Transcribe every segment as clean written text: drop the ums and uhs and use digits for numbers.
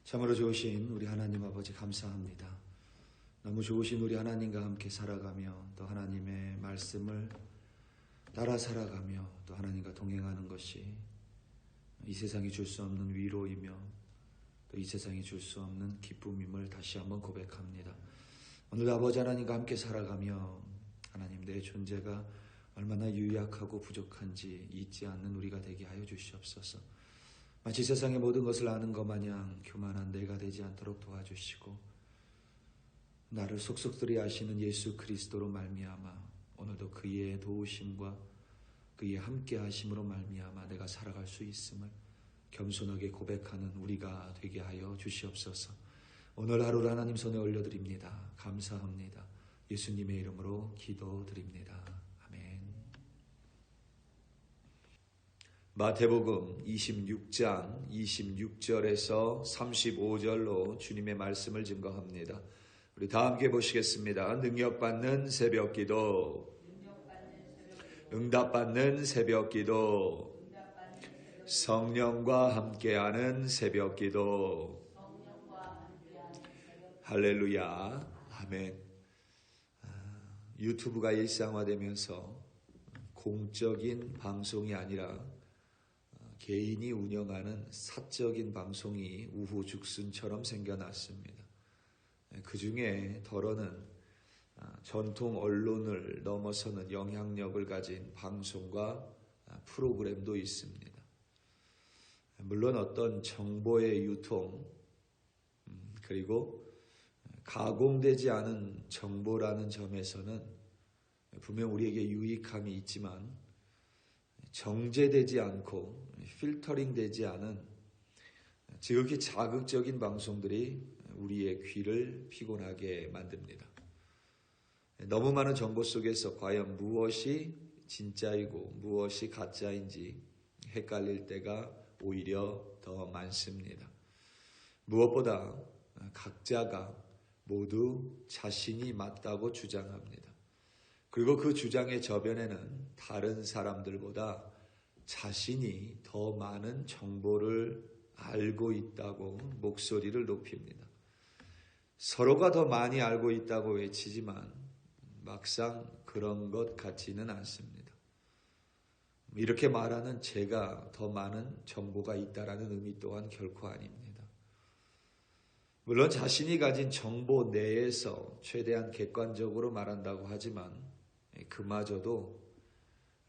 참으로 좋으신 우리 하나님 아버지 감사합니다. 너무 좋으신 우리 하나님과 함께 살아가며 또 하나님의 말씀을 따라 살아가며 또 하나님과 동행하는 것이 이 세상이 줄 수 없는 위로이며 또 이 세상이 줄 수 없는 기쁨임을 다시 한번 고백합니다. 오늘 아버지 하나님과 함께 살아가며 하나님 내 존재가 얼마나 유약하고 부족한지 잊지 않는 우리가 되게 하여 주시옵소서. 마치 세상의 모든 것을 아는 것 마냥 교만한 내가 되지 않도록 도와주시고 나를 속속들이 아시는 예수 그리스도로 말미암아 오늘도 그의 도우심과 그의 함께 하심으로 말미암아 내가 살아갈 수 있음을 겸손하게 고백하는 우리가 되게 하여 주시옵소서. 오늘 하루를 하나님 손에 올려드립니다. 감사합니다. 예수님의 이름으로 기도드립니다. 아멘. 마태복음 26장 26절에서 35절로 주님의 말씀을 증거합니다. 우리 다 함께 보시겠습니다. 능력받는 새벽기도, 응답받는 새벽기도, 성령과 함께하는 새벽기도. 할렐루야. 아멘. 유튜브가 일상화되면서 공적인 방송이 아니라 개인이 운영하는 사적인 방송이 우후죽순처럼 생겨났습니다. 그 중에 덜어는 전통 언론을 넘어서는 영향력을 가진 방송과 프로그램도 있습니다. 물론 어떤 정보의 유통 그리고 가공되지 않은 정보라는 점에서는 분명 우리에게 유익함이 있지만 정제되지 않고 필터링 되지 않은 지극히 자극적인 방송들이 우리의 귀를 피곤하게 만듭니다. 너무 많은 정보 속에서 과연 무엇이 진짜이고 무엇이 가짜인지 헷갈릴 때가 오히려 더 많습니다. 무엇보다 각자가 모두 자신이 맞다고 주장합니다. 그리고 그 주장의 저변에는 다른 사람들보다 자신이 더 많은 정보를 알고 있다고 목소리를 높입니다. 서로가 더 많이 알고 있다고 외치지만 막상 그런 것 같지는 않습니다. 이렇게 말하는 제가 더 많은 정보가 있다라는 의미 또한 결코 아닙니다. 물론 자신이 가진 정보 내에서 최대한 객관적으로 말한다고 하지만 그마저도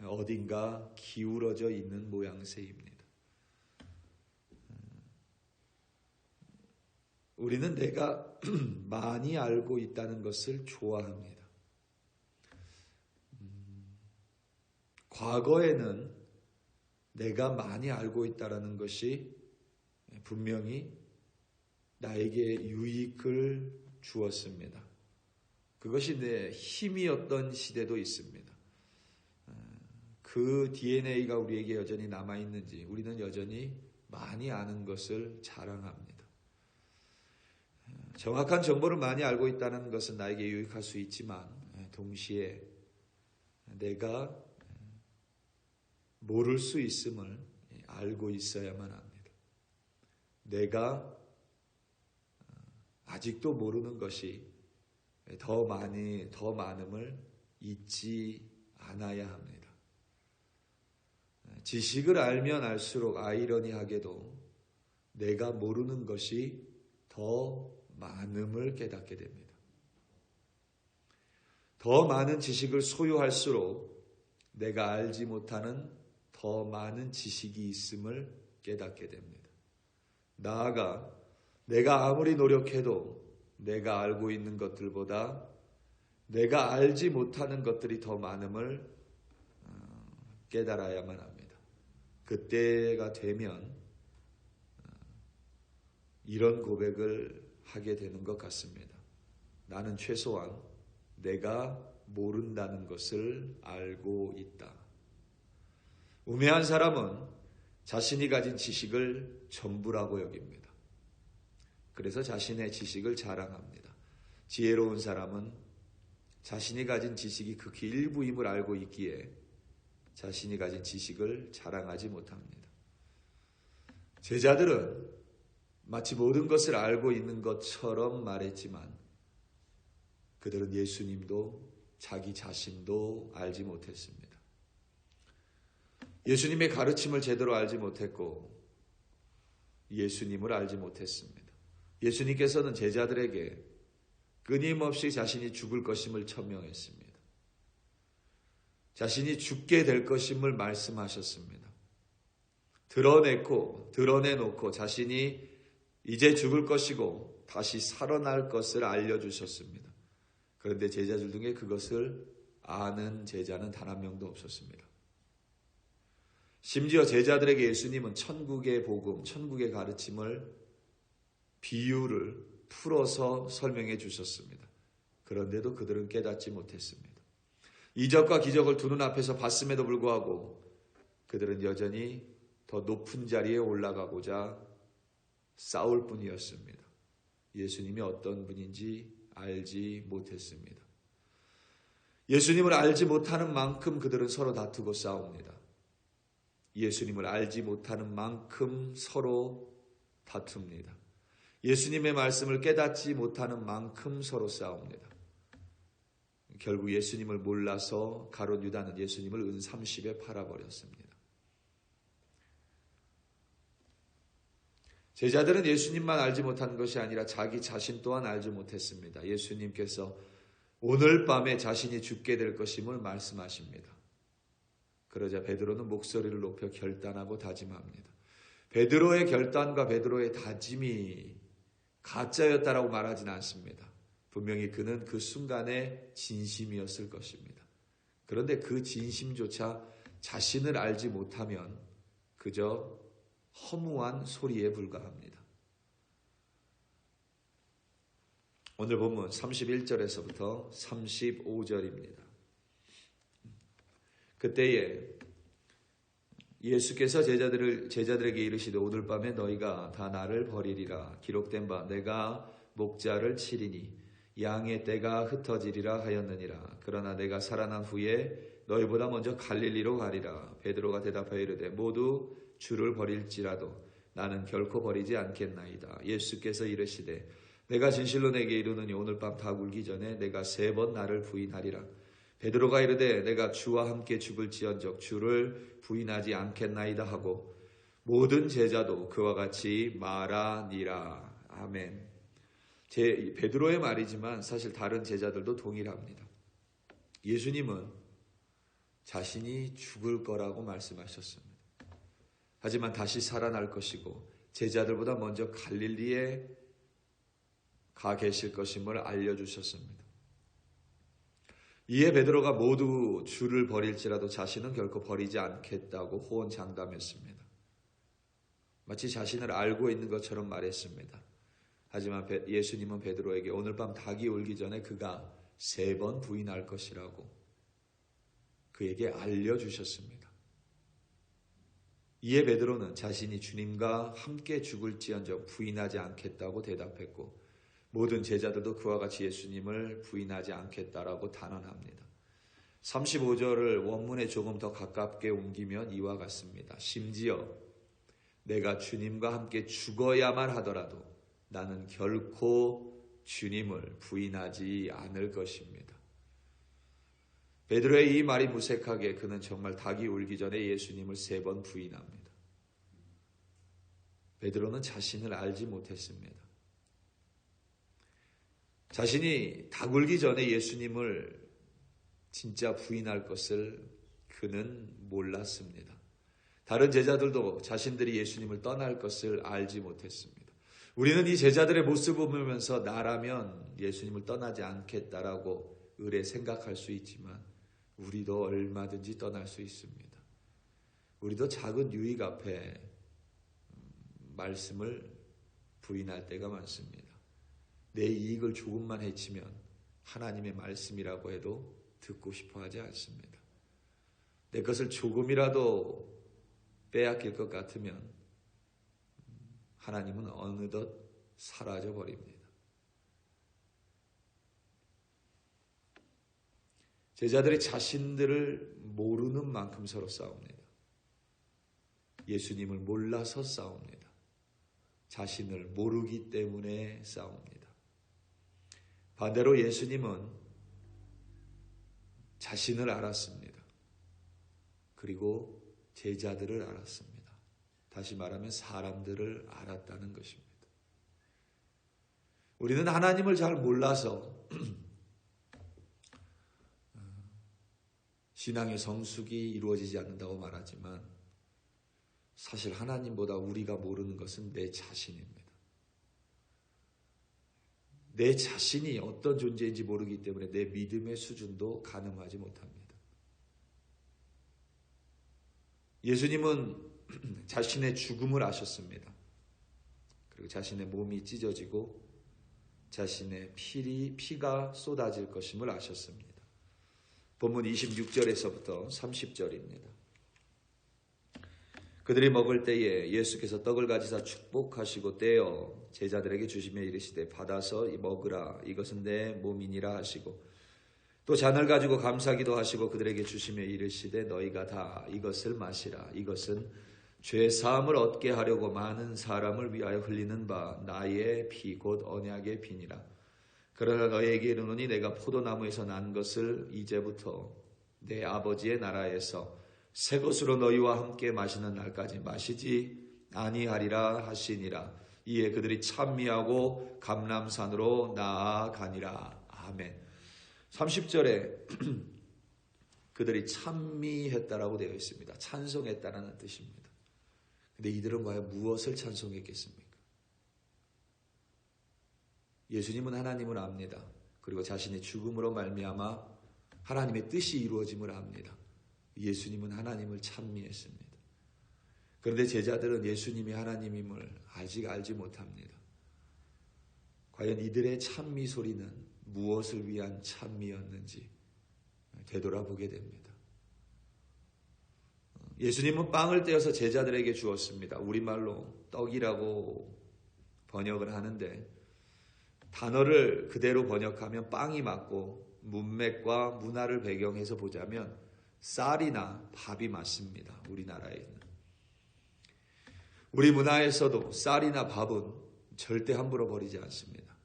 어딘가 기울어져 있는 모양새입니다. 우리는 내가 많이 알고 있다는 것을 좋아합니다. 과거에는 내가 많이 알고 있다는 것이 분명히 나에게 유익을 주었습니다. 그것이 내 힘이었던 시대도 있습니다. 그 DNA가 우리에게 여전히 남아있는지 우리는 여전히 많이 아는 것을 자랑합니다. 정확한 정보를 많이 알고 있다는 것은 나에게 유익할 수 있지만 동시에 내가 모를 수 있음을 알고 있어야만 합니다. 내가 아직도 모르는 것이 더 많음을 잊지 않아야 합니다. 지식을 알면 알수록 아이러니하게도 내가 모르는 것이 더 많음을 깨닫게 됩니다. 더 많은 지식을 소유할수록 내가 알지 못하는 더 많은 지식이 있음을 깨닫게 됩니다. 나아가 내가 아무리 노력해도 내가 알고 있는 것들보다 내가 알지 못하는 것들이 더 많음을 깨달아야만 합니다. 그때가 되면 이런 고백을 하게 되는 것 같습니다. 나는 최소한 내가 모른다는 것을 알고 있다. 우매한 사람은 자신이 가진 지식을 전부라고 여깁니다. 그래서 자신의 지식을 자랑합니다. 지혜로운 사람은 자신이 가진 지식이 극히 일부임을 알고 있기에 자신이 가진 지식을 자랑하지 못합니다. 제자들은 마치 모든 것을 알고 있는 것처럼 말했지만 그들은 예수님도 자기 자신도 알지 못했습니다. 예수님의 가르침을 제대로 알지 못했고 예수님을 알지 못했습니다. 예수님께서는 제자들에게 끊임없이 자신이 죽을 것임을 천명했습니다. 자신이 죽게 될 것임을 말씀하셨습니다. 드러내놓고 자신이 이제 죽을 것이고 다시 살아날 것을 알려주셨습니다. 그런데 제자들 중에 그것을 아는 제자는 단 한 명도 없었습니다. 심지어 제자들에게 예수님은 천국의 복음, 천국의 가르침을 비유를 풀어서 설명해 주셨습니다. 그런데도 그들은 깨닫지 못했습니다. 이적과 기적을 두 눈앞에서 봤음에도 불구하고 그들은 여전히 더 높은 자리에 올라가고자 싸울 뿐이었습니다. 예수님이 어떤 분인지 알지 못했습니다. 예수님을 알지 못하는 만큼 그들은 서로 다투고 싸웁니다. 예수님을 알지 못하는 만큼 서로 다툽니다. 예수님의 말씀을 깨닫지 못하는 만큼 서로 싸웁니다. 결국 예수님을 몰라서 가룟 유다는 예수님을 은 30에 팔아버렸습니다. 제자들은 예수님만 알지 못한 것이 아니라 자기 자신 또한 알지 못했습니다. 예수님께서 오늘 밤에 자신이 죽게 될 것임을 말씀하십니다. 그러자 베드로는 목소리를 높여 결단하고 다짐합니다. 베드로의 결단과 베드로의 다짐이 가짜였다라고 말하지는 않습니다. 분명히 그는 그 순간에 진심이었을 것입니다. 그런데 그 진심조차 자신을 알지 못하면 그저 허무한 소리에 불과합니다. 오늘 본문 31절에서부터 35절입니다. 그때에 예수께서 제자들에게 이르시되 오늘 밤에 너희가 다 나를 버리리라. 기록된 바 내가 목자를 치리니 양의 떼가 흩어지리라 하였느니라. 그러나 내가 살아난 후에 너희보다 먼저 갈릴리로 가리라. 베드로가 대답하여 이르되 모두 주를 버릴지라도 나는 결코 버리지 않겠나이다. 예수께서 이르시되 내가 진실로 내게 이르노니 오늘 밤 다 굴기 전에 내가 3번 나를 부인하리라. 베드로가 이르되 내가 주와 함께 죽을지언정 주를 부인하지 않겠나이다 하고 모든 제자도 그와 같이 말하니라. 아멘. 베드로의 말이지만 사실 다른 제자들도 동일합니다. 예수님은 자신이 죽을 거라고 말씀하셨습니다. 하지만 다시 살아날 것이고 제자들보다 먼저 갈릴리에 가 계실 것임을 알려주셨습니다. 이에 베드로가 모두 주를 버릴지라도 자신은 결코 버리지 않겠다고 호언장담했습니다. 마치 자신을 알고 있는 것처럼 말했습니다. 하지만 예수님은 베드로에게 오늘 밤 닭이 울기 전에 그가 3번 부인할 것이라고 그에게 알려주셨습니다. 이에 베드로는 자신이 주님과 함께 죽을지언정 부인하지 않겠다고 대답했고 모든 제자들도 그와 같이 예수님을 부인하지 않겠다라고 단언합니다. 35절을 원문에 조금 더 가깝게 옮기면 이와 같습니다. 심지어 내가 주님과 함께 죽어야만 하더라도 나는 결코 주님을 부인하지 않을 것입니다. 베드로의 이 말이 무색하게 그는 정말 닭이 울기 전에 예수님을 3번 부인합니다. 베드로는 자신을 알지 못했습니다. 자신이 닭 울기 전에 예수님을 진짜 부인할 것을 그는 몰랐습니다. 다른 제자들도 자신들이 예수님을 떠날 것을 알지 못했습니다. 우리는 이 제자들의 모습을 보면서 나라면 예수님을 떠나지 않겠다라고 의뢰 생각할 수 있지만 우리도 얼마든지 떠날 수 있습니다. 우리도 작은 유익 앞에 말씀을 부인할 때가 많습니다. 내 이익을 조금만 해치면 하나님의 말씀이라고 해도 듣고 싶어 하지 않습니다. 내 것을 조금이라도 빼앗길 것 같으면 하나님은 어느덧 사라져 버립니다. 제자들이 자신들을 모르는 만큼 서로 싸웁니다. 예수님을 몰라서 싸웁니다. 자신을 모르기 때문에 싸웁니다. 반대로 예수님은 자신을 알았습니다. 그리고 제자들을 알았습니다. 다시 말하면 사람들을 알았다는 것입니다. 우리는 하나님을 잘 몰라서 신앙의 성숙이 이루어지지 않는다고 말하지만 사실 하나님보다 우리가 모르는 것은 내 자신입니다. 내 자신이 어떤 존재인지 모르기 때문에 내 믿음의 수준도 가늠하지 못합니다. 예수님은 자신의 죽음을 아셨습니다. 그리고 자신의 몸이 찢어지고 자신의 피가 쏟아질 것임을 아셨습니다. 본문 26절에서부터 30절입니다. 그들이 먹을 때에 예수께서 떡을 가지사 축복하시고 떼어 제자들에게 주시며 이르시되 받아서 먹으라 이것은 내 몸이니라 하시고 또 잔을 가지고 감사기도 하시고 그들에게 주시며 이르시되 너희가 다 이것을 마시라 이것은 죄 사함을 얻게 하려고 많은 사람을 위하여 흘리는 바 나의 피 곧 언약의 피니라. 그러나 너희에게 이르노니 내가 포도나무에서 난 것을 이제부터 내 아버지의 나라에서 새 것으로 너희와 함께 마시는 날까지 마시지 아니하리라 하시니라. 이에 그들이 찬미하고 감람산으로 나아가니라. 아멘. 30절에 그들이 찬미했다라고 되어 있습니다. 찬송했다라는 뜻입니다. 근데 이들은 과연 무엇을 찬송했겠습니까? 예수님은 하나님을 압니다. 그리고 자신의 죽음으로 말미암아 하나님의 뜻이 이루어짐을 압니다. 예수님은 하나님을 찬미했습니다. 그런데 제자들은 예수님이 하나님임을 아직 알지 못합니다. 과연 이들의 찬미 소리는 무엇을 위한 찬미였는지 되돌아보게 됩니다. 예수님은 빵을 떼어서 제자들에게 주었습니다. 우리말로 떡이라고 번역을 하는데 단어를 그대로 번역하면 빵이 맞고 문맥과 문화를 배경해서 보자면 쌀이나 밥이 맞습니다. 우리나라에는. 우리 문화에서도 쌀이나 밥은 절대 함부로 버리지 않습니다.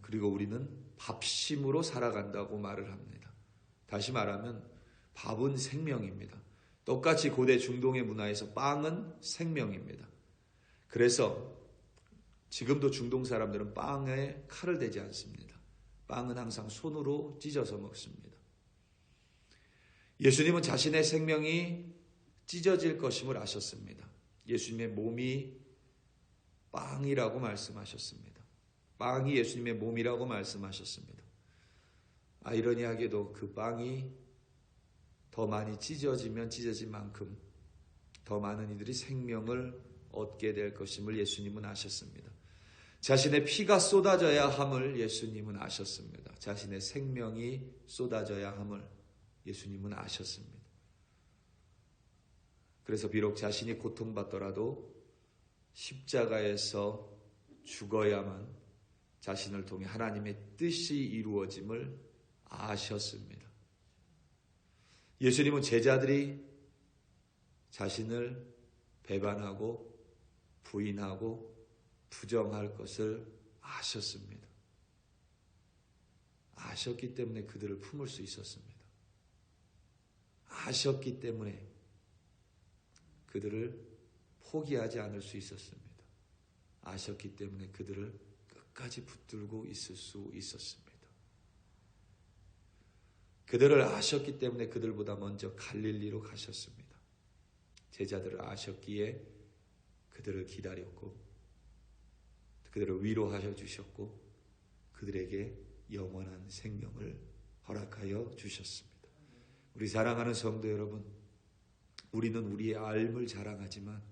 그리고 우리는 밥심으로 살아간다고 말을 합니다. 다시 말하면 밥은 생명입니다. 똑같이 고대 중동의 문화에서 빵은 생명입니다. 그래서 지금도 중동 사람들은 빵에 칼을 대지 않습니다. 빵은 항상 손으로 찢어서 먹습니다. 예수님은 자신의 생명이 찢어질 것임을 아셨습니다. 예수님의 몸이 빵이라고 말씀하셨습니다. 빵이 예수님의 몸이라고 말씀하셨습니다. 아이러니하게도 그 빵이 더 많이 찢어지면 찢어진 만큼 더 많은 이들이 생명을 얻게 될 것임을 예수님은 아셨습니다. 자신의 피가 쏟아져야 함을 예수님은 아셨습니다. 자신의 생명이 쏟아져야 함을 예수님은 아셨습니다. 그래서 비록 자신이 고통받더라도 십자가에서 죽어야만 자신을 통해 하나님의 뜻이 이루어짐을 아셨습니다. 예수님은 제자들이 자신을 배반하고 부인하고 부정할 것을 아셨습니다. 아셨기 때문에 그들을 품을 수 있었습니다. 아셨기 때문에 그들을 포기하지 않을 수 있었습니다. 아셨기 때문에 그들을 끝까지 붙들고 있을 수 있었습니다. 그들을 아셨기 때문에 그들보다 먼저 갈릴리로 가셨습니다. 제자들을 아셨기에 그들을 기다렸고 그들을 위로하여 주셨고 그들에게 영원한 생명을 허락하여 주셨습니다. 우리 사랑하는 성도 여러분, 우리는 우리의 알을 자랑하지만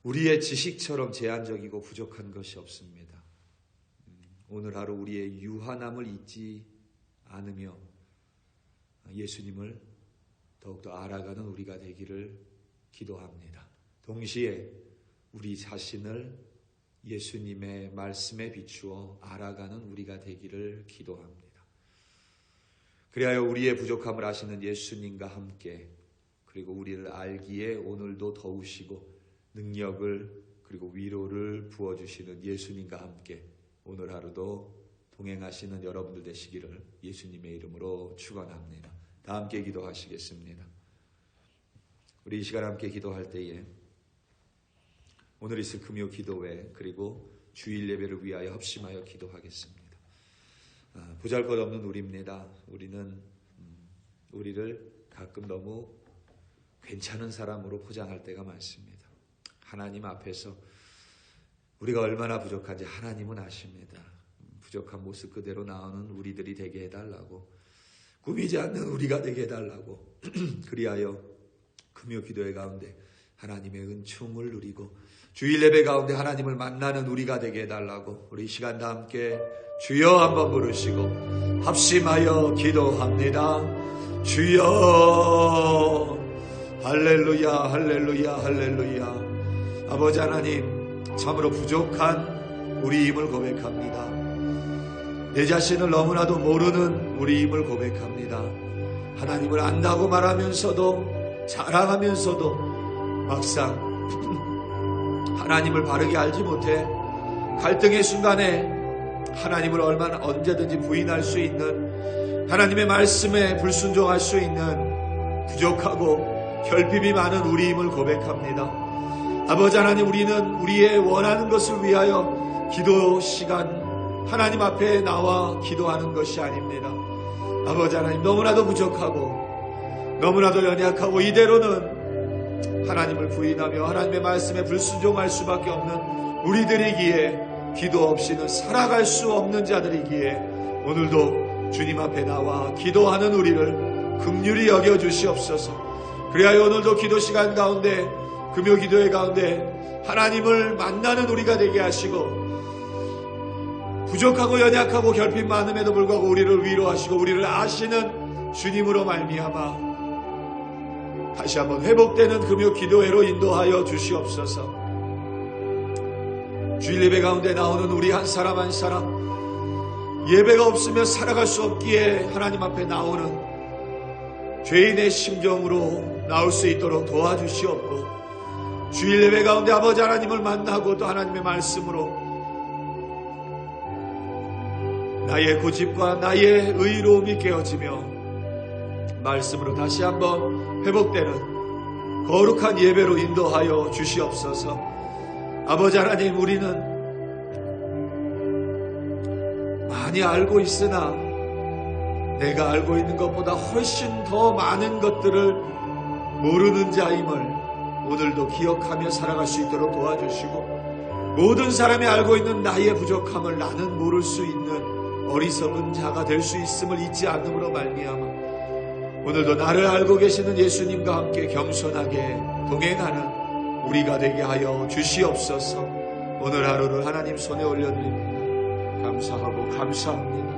우리의 지식처럼 제한적이고 부족한 것이 없습니다. 오늘 하루 우리의 유한함을 잊지 않으며 예수님을 더욱더 알아가는 우리가 되기를 기도합니다. 동시에 우리 자신을 예수님의 말씀에 비추어 알아가는 우리가 되기를 기도합니다. 그리하여 우리의 부족함을 아시는 예수님과 함께 그리고 우리를 알기에 오늘도 더우시고 능력을 그리고 위로를 부어주시는 예수님과 함께 오늘 하루도 동행하시는 여러분들 되시기를 예수님의 이름으로 축원합니다. 다 함께 기도하시겠습니다. 우리 이 시간 함께 기도할 때에 오늘 있을 금요 기도회 그리고 주일 예배를 위하여 합심하여 기도하겠습니다. 보잘것없는 우리입니다. 우리를 가끔 너무 괜찮은 사람으로 포장할 때가 많습니다. 하나님 앞에서 우리가 얼마나 부족한지 하나님은 아십니다. 부족한 모습 그대로 나오는 우리들이 되게 해달라고, 꾸미지 않는 우리가 되게 해달라고 그리하여 금요 기도회 가운데 하나님의 은총을 누리고 주일 예배 가운데 하나님을 만나는 우리가 되게 해달라고 우리 이 시간 다 함께 주여 한번 부르시고 합심하여 기도합니다. 주여 할렐루야 할렐루야 할렐루야. 아버지 하나님, 참으로 부족한 우리임을 고백합니다. 내 자신을 너무나도 모르는 우리임을 고백합니다. 하나님을 안다고 말하면서도 자랑하면서도 막상 하나님을 바르게 알지 못해 갈등의 순간에 하나님을 얼마나 언제든지 부인할 수 있는, 하나님의 말씀에 불순종할 수 있는 부족하고 결핍이 많은 우리임을 고백합니다. 아버지 하나님, 우리는 우리의 원하는 것을 위하여 기도 시간 하나님 앞에 나와 기도하는 것이 아닙니다. 아버지 하나님, 너무나도 부족하고 너무나도 연약하고 이대로는 하나님을 부인하며 하나님의 말씀에 불순종할 수밖에 없는 우리들이기에, 기도 없이는 살아갈 수 없는 자들이기에 오늘도 주님 앞에 나와 기도하는 우리를 긍휼히 여겨주시옵소서. 그리하여 오늘도 기도 시간 가운데, 금요 기도회 가운데 하나님을 만나는 우리가 되게 하시고, 부족하고 연약하고 결핍 많음에도 불구하고 우리를 위로하시고 우리를 아시는 주님으로 말미암아 다시 한번 회복되는 금요 기도회로 인도하여 주시옵소서. 주일 예배 가운데 나오는 우리 한 사람 한 사람, 예배가 없으면 살아갈 수 없기에 하나님 앞에 나오는 죄인의 심정으로 나올 수 있도록 도와주시옵고, 주일 예배 가운데 아버지 하나님을 만나고 또 하나님의 말씀으로 나의 고집과 나의 의로움이 깨어지며 말씀으로 다시 한번 회복되는 거룩한 예배로 인도하여 주시옵소서. 아버지 하나님, 우리는 많이 알고 있으나 내가 알고 있는 것보다 훨씬 더 많은 것들을 모르는 자임을 오늘도 기억하며 살아갈 수 있도록 도와주시고, 모든 사람이 알고 있는 나의 부족함을 나는 모를 수 있는 어리석은 자가 될 수 있음을 잊지 않음으로 말미암아 오늘도 나를 알고 계시는 예수님과 함께 겸손하게 동행하는 우리가 되게 하여 주시옵소서. 오늘 하루를 하나님 손에 올려드립니다. 감사하고 감사합니다.